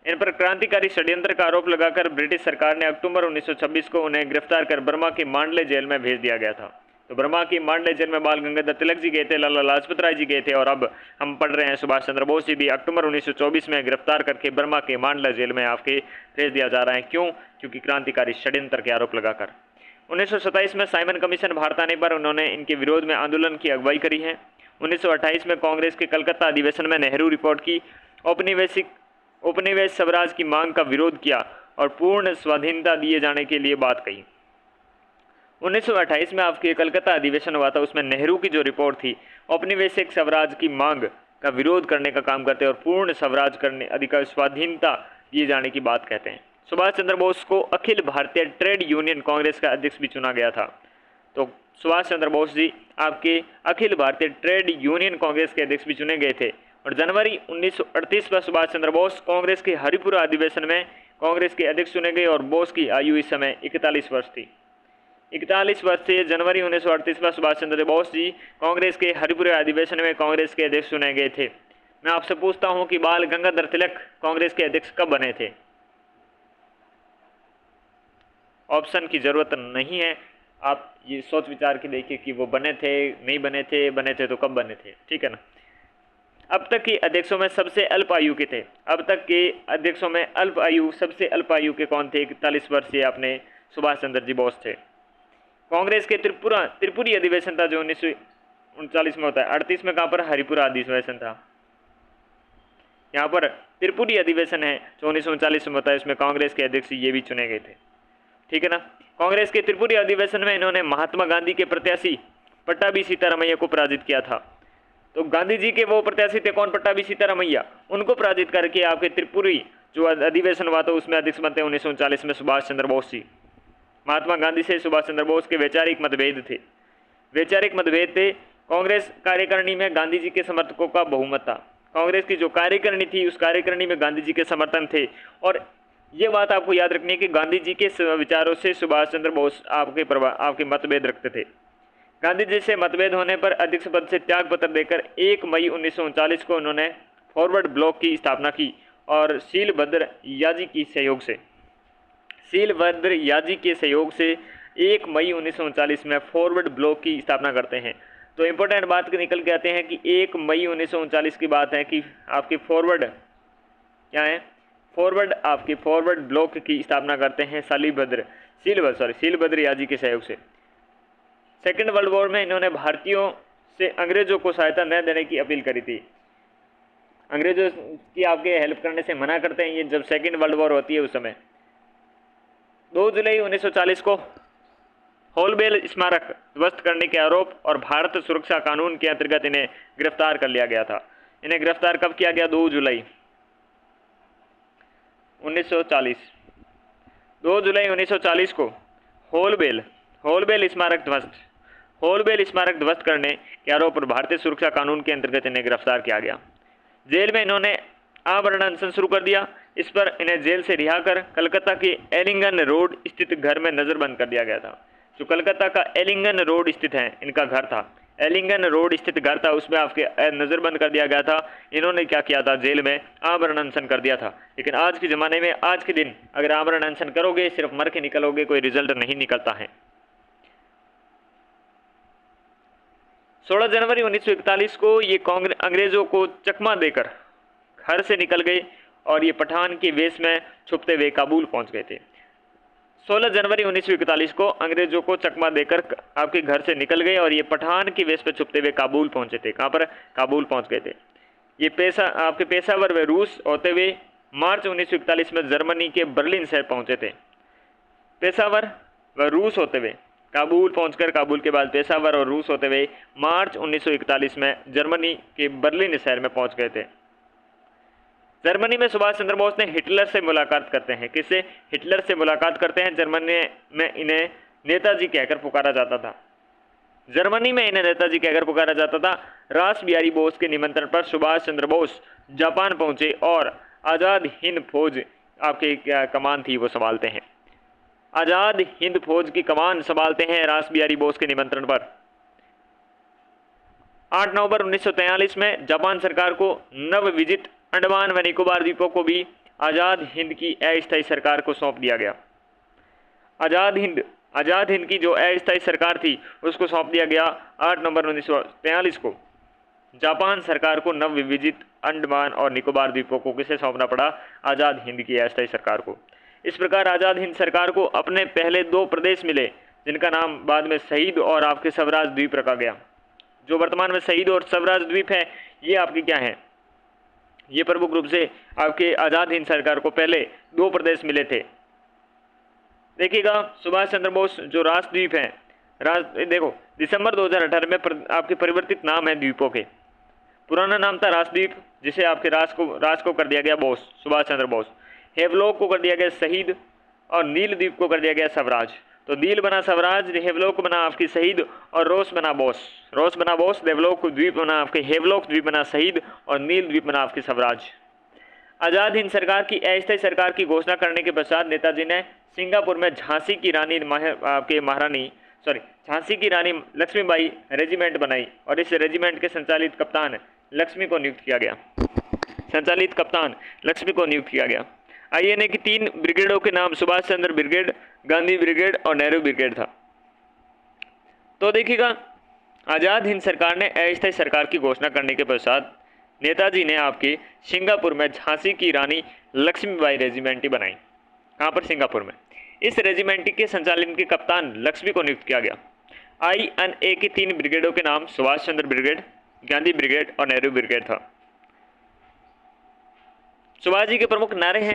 इन पर क्रांतिकारी षड्यंत्र का आरोप लगाकर ब्रिटिश सरकार ने अक्टूबर 1926 को उन्हें गिरफ्तार कर बर्मा के मांडले जेल में भेज दिया गया था। तो बर्मा की मांडले जेल में बाल गंगाधर तिलक जी गए थे, लाला लाजपत राय जी गए थे, और अब हम पढ़ रहे हैं सुभाष चंद्र बोस जी भी अक्टूबर 1924 में गिरफ्तार करके बर्मा के मांडला जेल में आपके भेज दिया जा रहा है। क्यों? क्योंकि क्रांतिकारी षड्यंत्र के आरोप लगाकर। 1927 में साइमन कमीशन भारत आने पर उन्होंने इनके विरोध में आंदोलन की अगुवाई करी है। 1928 में कांग्रेस के कलकत्ता अधिवेशन में नेहरू रिपोर्ट की औपनिवेश स्वराज की मांग का विरोध किया और पूर्ण स्वाधीनता दिए जाने के लिए बात कही। 1928 में आपके कलकत्ता अधिवेशन हुआ था, उसमें नेहरू की जो रिपोर्ट थी औपनिवेशिक स्वराज की मांग का विरोध करने का काम करते हैं और पूर्ण स्वराज करने, अधिकार, स्वाधीनता दिए जाने की बात कहते हैं। सुभाष चंद्र बोस को अखिल भारतीय ट्रेड यूनियन कांग्रेस का अध्यक्ष भी चुना गया था। तो सुभाष चंद्र बोस जी आपके Akhil Bharatiya trade union congress के अध्यक्ष भी चुने गए थे। और जनवरी 1938 में सुभाष चंद्र बोस कांग्रेस के हरिपुरा अधिवेशन में कांग्रेस के अध्यक्ष चुने गए और बोस की आयु इस समय 41 वर्ष थी। 41 वर्ष से जनवरी 1938 में सुभाष चंद्र बोस जी कांग्रेस के हरिपुरा अधिवेशन में कांग्रेस के अध्यक्ष चुने गए थे। मैं आपसे पूछता हूं कि बाल गंगाधर तिलक कांग्रेस के अध्यक्ष कब बने थे? ऑप्शन की जरूरत नहीं है, आप ये सोच विचार के देखिए कि वो बने थे, नहीं बने थे तो कब बने थे, ठीक है ना। अब तक के अध्यक्षों में सबसे अल्प आयु के थे, अब तक के अध्यक्षों में अल्प आयु, सबसे अल्प आयु के कौन थे? 41 वर्षीय अपने सुभाष चंद्र जी बोस थे। कांग्रेस के त्रिपुरी अधिवेशन था जो 1939 में होता है। 38 में कहाँ पर? हरिपुरा अधिवेशन था। यहाँ पर त्रिपुरी अधिवेशन है जो 1939 में होता है, इसमें कांग्रेस के अध्यक्ष ये भी चुने गए थे, ठीक है ना। कांग्रेस के त्रिपुरी अधिवेशन में इन्होंने महात्मा गांधी के प्रत्याशी पट्टाभी सीतारामैया को पराजित किया था। तो गांधी जी के वो प्रत्याशी थे कौन? पट्टाभी सीतारामैया। उनको पराजित करके आपके त्रिपुरी जो अधिवेशन हुआ था उसमें अध्यक्ष बनते 1939 में सुभाष चंद्र बोस जी। महात्मा गांधी से सुभाष चंद्र बोस के वैचारिक मतभेद थे। कांग्रेस कार्यकारिणी में गांधी जी के समर्थकों का बहुमत था। कांग्रेस की जो कार्यकारिणी थी उस कार्यकारिणी में गांधी जी के समर्थन थे। और ये बात आपको याद रखनी है कि गांधी जी के विचारों से सुभाष चंद्र बोस आपके मतभेद रखते थे। गांधी जी से मतभेद होने पर अध्यक्ष पद से त्याग पत्र देकर 1 मई 1939 को उन्होंने फॉरवर्ड ब्लॉक की स्थापना की और शीलभद्र याजी के सहयोग से 1 मई 1939 में फॉरवर्ड ब्लॉक की स्थापना करते हैं। तो इम्पोर्टेंट बात निकल के आते हैं कि 1 मई 1939 की बात है कि आपके फॉरवर्ड क्या है? फॉरवर्ड ब्लॉक की स्थापना करते हैं शीलभद्र याजी के सहयोग से। सेकेंड वर्ल्ड वॉर में इन्होंने भारतीयों से अंग्रेजों को सहायता न देने की अपील करी थी। अंग्रेजों की आपके हेल्प करने से मना करते हैं ये जब सेकेंड वर्ल्ड वॉर होती है उस समय। 2 जुलाई 1940 को होलबेल स्मारक ध्वस्त करने के आरोप और भारत सुरक्षा कानून के अंतर्गत इन्हें गिरफ्तार कर लिया गया था। इन्हें गिरफ्तार कब किया गया? 2 जुलाई 1940। 2 जुलाई 1940 को होलबेल स्मारक ध्वस्त करने के आरोप और भारतीय सुरक्षा कानून के अंतर्गत इन्हें गिरफ्तार किया गया। जेल में इन्होंने आमरण अनशन शुरू कर दिया। इस पर इन्हें जेल से रिहा कर कलकत्ता के एलिंगन रोड स्थित घर में नजरबंद कर दिया गया था। जो कलकत्ता का एलिंगन रोड स्थित है इनका घर था, एलिंगन रोड स्थित घर था, उसमें आपके नजरबंद कर दिया गया था। इन्होंने क्या किया था? जेल में आमरण अनशन कर दिया था। लेकिन आज के ज़माने में आज के दिन अगर आमरण अनशन करोगे सिर्फ मर के निकलोगे, कोई रिजल्ट नहीं निकलता है। 16 जनवरी 1941 को ये अंग्रेजों को चकमा देकर घर से निकल गए और ये पठान के वेश में छुपते हुए काबुल पहुंच गए थे। 16 जनवरी 1941 को अंग्रेजों को चकमा देकर आपके घर से निकल गए और ये पठान के वेश पे छुपते हुए काबुल पहुंचे थे। कहाँ पर? काबुल पहुंच गए थे। ये पेशावर व रूस होते हुए मार्च 1941 में जर्मनी के बर्लिन शहर पहुंचे थे। पेशावर व रूस होते हुए काबुल पहुंचकर काबुल के बाद पेशावर और रूस होते हुए मार्च 1941 में जर्मनी के बर्लिन शहर में पहुंच गए थे। जर्मनी में सुभाष चंद्र बोस ने हिटलर से मुलाकात करते हैं। किससे? हिटलर से मुलाकात करते हैं। जर्मनी में इन्हें नेताजी कहकर पुकारा जाता था। रास बिहारी बोस के निमंत्रण पर सुभाष चंद्र बोस जापान पहुंचे और आज़ाद हिंद फौज आपकी कमान थी वो संभालते हैं। आज़ाद हिंद फौज की कमान संभालते हैं रास बिहारी बोस के निमंत्रण पर। 8 नवंबर 1943 में जापान सरकार को नवविजित अंडमान व निकोबार द्वीपों को भी आज़ाद हिंद की अस्थायी सरकार को सौंप दिया गया। आज़ाद हिंद की जो अस्थायी सरकार थी उसको सौंप दिया गया 8 नवंबर 1943 को। जापान सरकार को नवविजित अंडमान और निकोबार द्वीपों को किसे सौंपना पड़ा? आज़ाद हिंद की अस्थायी सरकार को। इस प्रकार आज़ाद हिंद सरकार को अपने पहले 2 प्रदेश मिले जिनका नाम बाद में शहीद और आपके स्वराज द्वीप रखा गया। जो वर्तमान में शहीद और स्वराज द्वीप है ये आपके क्या है? ये प्रमुख रूप से आपके आज़ाद हिंद सरकार को पहले 2 प्रदेश मिले थे। देखिएगा सुभाष चंद्र बोस जो राजद्वीप हैं, देखो दिसंबर 2018 में आपके परिवर्तित नाम है द्वीपों के। पुराना नाम था राजद्वीप जिसे आपके राज को कर दिया गया बोस, सुभाष चंद्र बोस। हेवलॉक को कर दिया गया शहीद और नील द्वीप को कर दिया गया स्वराज। तो नील बना स्वराज, हेवलॉक बना आपकी शहीद और रोस बना बोस। देवलोक द्वीप बना आपके हेवलॉक द्वीप बना शहीद और नील द्वीप बना आपके स्वराज। आज़ाद हिंद सरकार की अस्थायी सरकार की घोषणा करने के पश्चात नेताजी ने सिंगापुर में झांसी की रानी लक्ष्मीबाई रेजिमेंट बनाई और इस रेजिमेंट के संचालित कप्तान लक्ष्मी को नियुक्त किया गया। आईएनए की 3 ब्रिगेडों के नाम सुभाष चंद्र ब्रिगेड, गांधी ब्रिगेड और नेहरू ब्रिगेड था। तो देखिएगा, आज़ाद हिंद सरकार ने अस्थायी सरकार की घोषणा करने के पश्चात नेताजी ने आपके सिंगापुर में झांसी की रानी लक्ष्मीबाई रेजिमेंट बनाई। कहाँ पर? सिंगापुर में। इस रेजिमेंट के संचालन के कप्तान लक्ष्मी को नियुक्त किया गया। INA की 3 ब्रिगेडों के नाम सुभाष चंद्र ब्रिगेड, गांधी ब्रिगेड और नेहरू ब्रिगेड था। सुभाष जी के प्रमुख नारे हैं,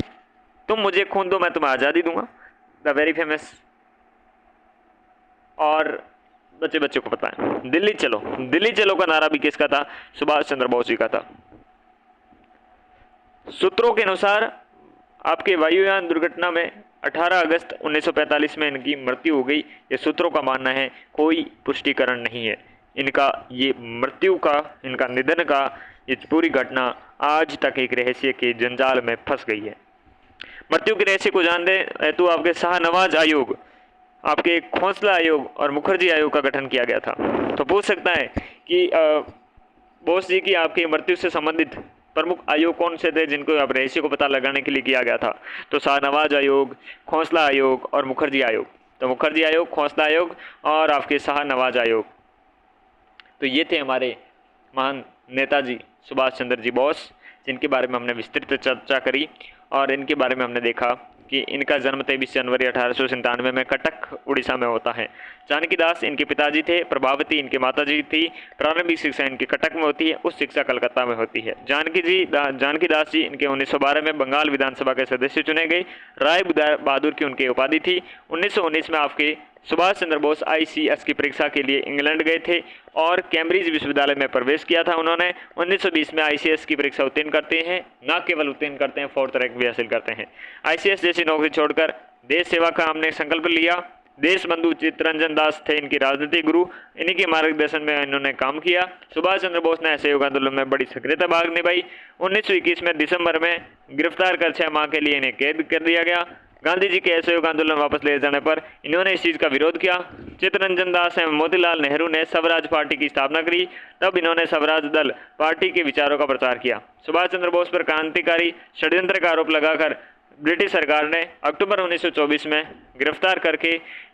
तुम मुझे खून दो मैं तुम्हें आज़ादी दूंगा, द वेरी फेमस। और बच्चे बच्चे को पता है, दिल्ली चलो, दिल्ली चलो का नारा भी किसका था? सुभाष चंद्र बोस जी का था। सूत्रों के अनुसार आपके वायुयान दुर्घटना में 18 अगस्त 1945 में इनकी मृत्यु हो गई। ये सूत्रों का मानना है, कोई पुष्टिकरण नहीं है इनका। ये मृत्यु का, इनका निधन का, ये पूरी घटना आज तक एक रहस्य के जंजाल में फंस गई है। मृत्यु के रहस्य को जानने हेतु आपके शाहनवाज आयोग, आपके खोसला आयोग और मुखर्जी आयोग का गठन किया गया था। तो पूछ सकता है कि बोस जी की आपकी मृत्यु से संबंधित प्रमुख आयोग कौन से थे जिनको आप रहस्य को पता लगाने के लिए किया गया था? तो शाहनवाज आयोग, खोसला आयोग और मुखर्जी आयोग। तो मुखर्जी आयोग, खोसला आयोग और आपके शाहनवाज आयोग, तो ये थे हमारे महान नेताजी सुभाष चंद्र जी बोस, जिनके बारे में हमने विस्तृत चर्चा करी। और इनके बारे में हमने देखा कि इनका जन्म 23 जनवरी 1897 में कटक उड़ीसा में होता है। जानकी दास इनके पिताजी थे, प्रभावती इनके माताजी थी। प्रारंभिक शिक्षा इनकी कटक में होती है, उच्च शिक्षा कलकत्ता में होती है। जानकी दास जी इनके 1912 में बंगाल विधानसभा के सदस्य चुने गए। राय बहादुर की उनकी उपाधि थी। 1919 में आपके सुभाष चंद्र बोस ICS की परीक्षा के लिए इंग्लैंड गए थे और कैम्ब्रिज विश्वविद्यालय में प्रवेश किया था उन्होंने। 1920 में ICS की परीक्षा उत्तीर्ण करते हैं, न केवल उत्तीर्ण करते हैं, 4th रैंक भी हासिल करते हैं। ICS जैसी नौकरी छोड़कर देश सेवा का हमने संकल्प लिया। देश बंधु चित्तरंजन दास थे इनकी राजनीतिक गुरु, इन्हीं के मार्गदर्शन में इन्होंने काम किया। सुभाष चंद्र बोस ने असहयोग आंदोलन में बड़ी सक्रियता भाग निभाई। 1921 में दिसंबर में गिरफ्तार कर 6 माह के लिए इन्हें कैद कर दिया गया। गांधी जी के असहयोग आंदोलन वापस ले जाने पर इन्होंने इस चीज़ का विरोध किया। चित्तरंजन दास एवं मोतीलाल नेहरू ने स्वराज पार्टी की स्थापना करी, तब इन्होंने स्वराज दल पार्टी के विचारों का प्रचार किया। सुभाष चंद्र बोस पर क्रांतिकारी षड्यंत्र का आरोप लगाकर ब्रिटिश सरकार ने अक्टूबर 1924 में गिरफ्तार करके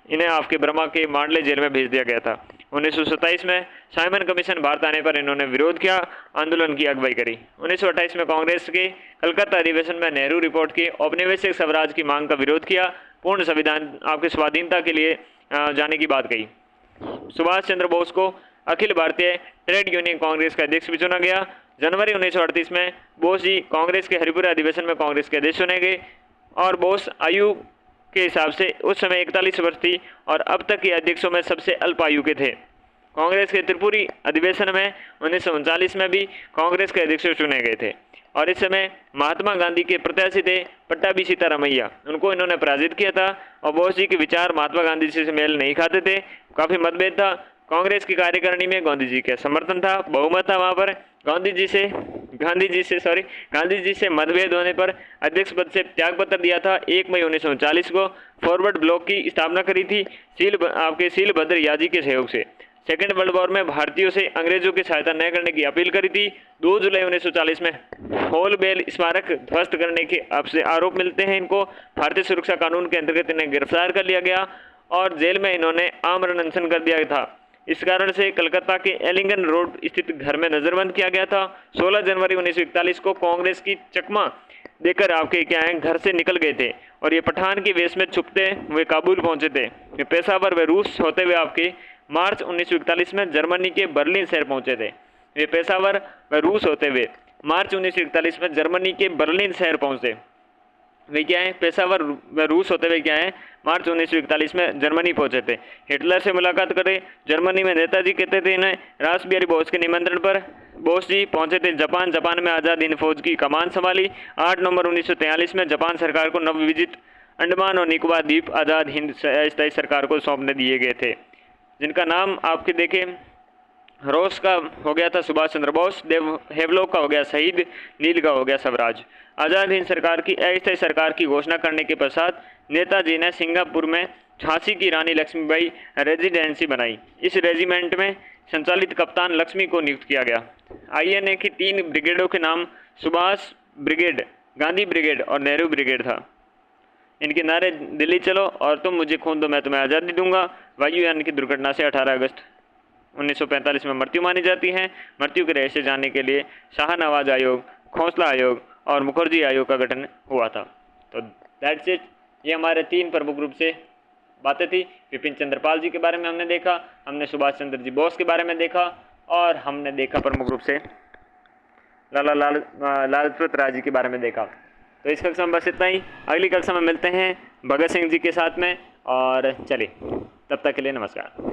इन्हें आपके बर्मा के मांडले जेल में भेज दिया गया था। 1927 में साइमन कमीशन भारत आने पर इन्होंने विरोध किया, आंदोलन की अगुवाई करी। 1928 में कांग्रेस के कलकत्ता अधिवेशन में नेहरू रिपोर्ट के औपनिवेशिक स्वराज की मांग का विरोध किया। पूर्ण संविधान आपके स्वाधीनता के लिए जाने की बात कही। सुभाष चंद्र बोस को अखिल भारतीय ट्रेड यूनियन कांग्रेस का अध्यक्ष भी चुना गया। जनवरी 1938 में बोस जी कांग्रेस के हरिपुरा अधिवेशन में कांग्रेस के अध्यक्ष चुने गए और बोस आयु के हिसाब से उस समय 41 वर्ष थी और अब तक के अध्यक्षों में सबसे अल्प आयु के थे। कांग्रेस के त्रिपुरी अधिवेशन में 1939 में भी कांग्रेस के अध्यक्ष चुने गए थे और इस समय महात्मा गांधी के प्रत्याशी थे पट्टाभी सीतारामैया, उनको इन्होंने पराजित किया था। और बोस जी के विचार महात्मा गांधी जी से मेल नहीं खाते थे, काफ़ी मतभेद था। कांग्रेस की कार्यकारिणी में गांधी जी का समर्थन था, बहुमत था वहाँ पर। गांधी जी से मतभेद होने पर अध्यक्ष पद से त्यागपत्र दिया था। 1 मई 1939 को फॉरवर्ड ब्लॉक की स्थापना करी थी शीलभद्र याजी के सहयोग से। सेकेंड वर्ल्ड वॉर में भारतीयों से अंग्रेजों की सहायता न करने की अपील करी थी। 2 जुलाई 1940 में होलबेल स्मारक ध्वस्त करने के आपसे आरोप मिलते हैं इनको। भारतीय सुरक्षा कानून के अंतर्गत इन्हें गिरफ्तार कर लिया गया और जेल में इन्होंने आमरण अनशन कर दिया था। इस कारण से कलकत्ता के एलिंगन रोड स्थित घर में नजरबंद किया गया था। 16 जनवरी 1941 को कांग्रेस की चकमा देकर आपके घर से निकल गए थे और ये पठान के वेश में छुपते हुए काबुल पहुंचे थे। ये पेशावर व रूस होते हुए आपके मार्च 1941 में जर्मनी के बर्लिन शहर पहुंचे थे। वे पेशावर व रूस होते हुए मार्च 1941 में जर्मनी के बर्लिन शहर पहुंचे। वे क्या है? पेशावर व रूस होते हुए क्या है? मार्च 1941 में जर्मनी पहुंचे थे। हिटलर से मुलाकात करे जर्मनी में। नेताजी कहते थे इन्हें रास बिहारी बोस के निमंत्रण पर बोस जी पहुंचे थे जापान में आज़ाद हिंद फौज की कमान संभाली। 8 नवंबर 1943 में जापान सरकार को नवविजित अंडमान और निकोबार द्वीप आज़ाद हिंद अस्थायी सरकार को सौंपने दिए गए थे, जिनका नाम आपके देखें रोस का हो गया था सुभाष चंद्र बोस, हेवलॉक का हो गया शहीद, नील का हो गया स्वराज। आज़ाद हिंद सरकार की अस्थायी सरकार की घोषणा करने के पश्चात नेताजी ने सिंगापुर में झांसी की रानी लक्ष्मीबाई रेजिडेंसी बनाई। इस रेजिमेंट में संचालित कप्तान लक्ष्मी को नियुक्त किया गया। INA की 3 ब्रिगेडों के नाम सुभाष ब्रिगेड, गांधी ब्रिगेड और नेहरू ब्रिगेड था। इनके नारे दिल्ली चलो और तुम मुझे खून दो मैं तुम्हें आज़ादी दूंगा वायुयान की दुर्घटना से 18 अगस्त 1945 में मृत्यु मानी जाती है। मृत्यु के रहस्य जानने के लिए शाहनवाज आयोग, खोसला आयोग और मुखर्जी आयोग का गठन हुआ था। तो दैट्स इट। ये हमारे 3 प्रमुख रूप से बातें थी। विपिन चंद्र पाल जी के बारे में हमने देखा, हमने सुभाष चंद्र जी बोस के बारे में देखा और हमने देखा प्रमुख रूप से लाला लाजपत राय जी के बारे में देखा। तो इस कक्षा में बस इतना ही। अगली कक्षा में मिलते हैं भगत सिंह जी के साथ में। और चलिए, तब तक के लिए नमस्कार।